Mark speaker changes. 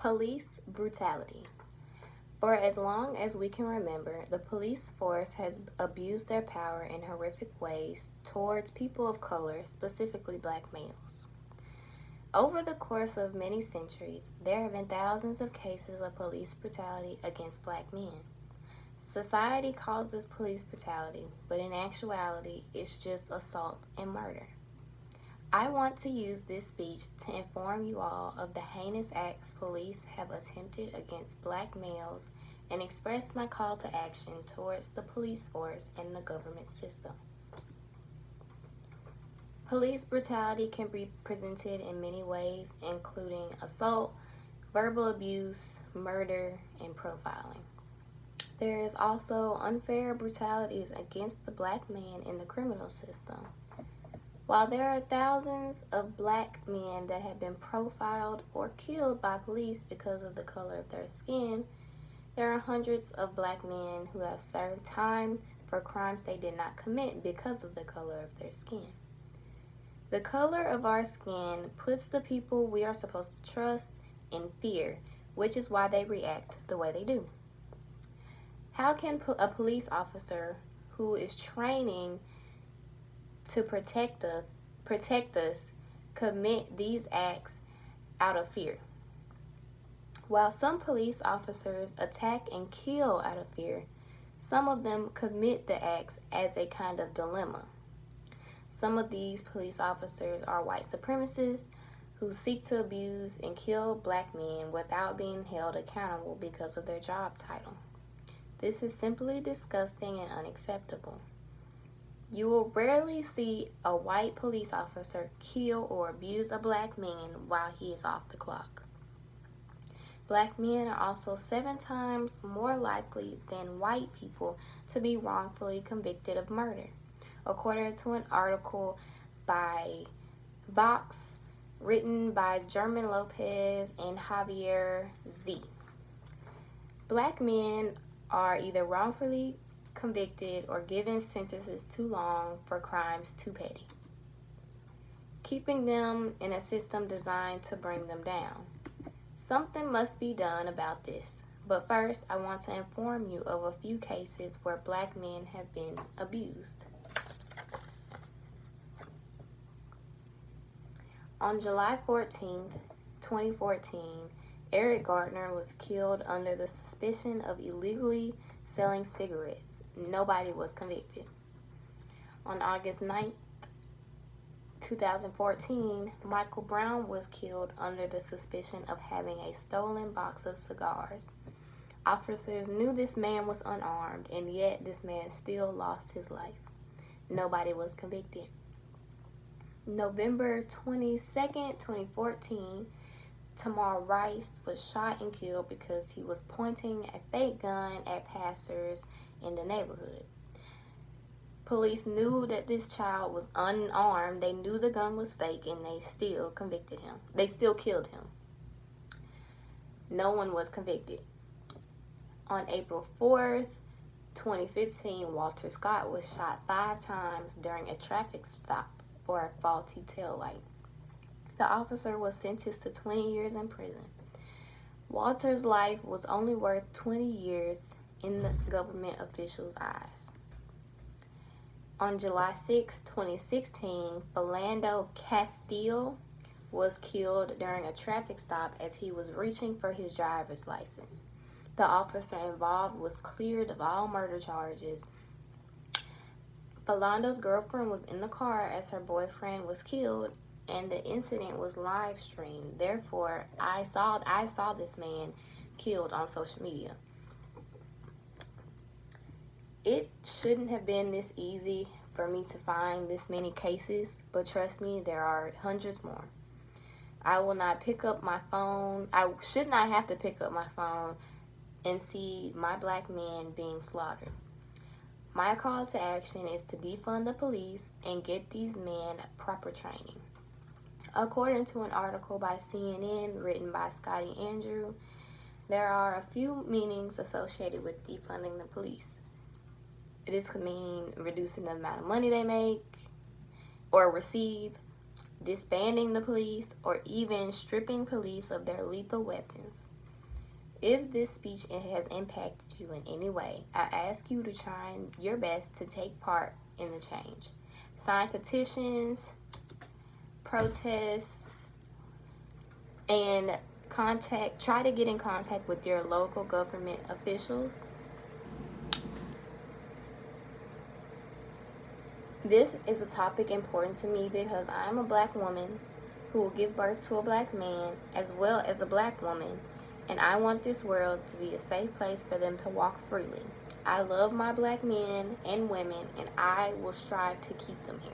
Speaker 1: Police brutality. For as long as we can remember, the police force has abused their power in horrific ways towards people of color, specifically black males. Over the course of many centuries, there have been thousands of cases of police brutality against black men. Society calls this police brutality, but in actuality, it's just assault and murder. I want to use this speech to inform you all of the heinous acts police have attempted against black males and express my call to action towards the police force and the government system. Police brutality can be presented in many ways, including assault, verbal abuse, murder, and profiling. There is also unfair brutalities against the black man in the criminal system. While there are thousands of black men that have been profiled or killed by police because of the color of their skin, there are hundreds of black men who have served time for crimes they did not commit because of the color of their skin. The color of our skin puts the people we are supposed to trust in fear, which is why they react the way they do. How can a police officer who is training to protect us commit these acts out of fear? While some police officers attack and kill out of fear, some of them commit the acts as a kind of dilemma. Some of these police officers are white supremacists who seek to abuse and kill black men without being held accountable because of their job title. This is simply disgusting and unacceptable. You will rarely see a white police officer kill or abuse a black man while he is off the clock. Black men are also 7 times more likely than white people to be wrongfully convicted of murder, according to an article by Vox written by German Lopez and Javier Z. Black men are either wrongfully convicted or given sentences too long for crimes too petty, keeping them in a system designed to bring them down. Something must be done about this, but first I want to inform you of a few cases where black men have been abused. On July 14th, 2014, Eric Gardner was killed under the suspicion of illegally selling cigarettes. Nobody was convicted. On August 9th, 2014, Michael Brown was killed under the suspicion of having a stolen box of cigars. Officers knew this man was unarmed, and yet this man still lost his life. Nobody was convicted. November 22nd, 2014, Tamar Rice was shot and killed because he was pointing a fake gun at passers in the neighborhood. Police knew that this child was unarmed. They knew the gun was fake, and they still convicted him. They still killed him. No one was convicted. On April 4th, 2015, Walter Scott was shot 5 times during a traffic stop for a faulty taillight. The officer was sentenced to 20 years in prison. Walter's life was only worth 20 years in the government officials' eyes. On July 6, 2016, Philando Castile was killed during a traffic stop as he was reaching for his driver's license. The officer involved was cleared of all murder charges. Philando's girlfriend was in the car as her boyfriend was killed, and the incident was live streamed. Therefore, I saw this man killed on social media. It shouldn't have been this easy for me to find this many cases, but trust me, there are hundreds more. I will not pick up my phone. I should not have to pick up my phone and see my black men being slaughtered. My call to action is to defund the police and get these men proper training. According to an article by CNN written by Scotty Andrew, there are a few meanings associated with defunding the police. This could mean reducing the amount of money they make or receive, disbanding the police, or even stripping police of their lethal weapons. If this speech has impacted you in any way, I ask you to try your best to take part in the change. Sign petitions, protest, and try to get in contact with your local government officials. This is a topic important to me because I am a black woman who will give birth to a black man as well as a black woman, and I want this world to be a safe place for them to walk freely. I love my black men and women, and I will strive to keep them here.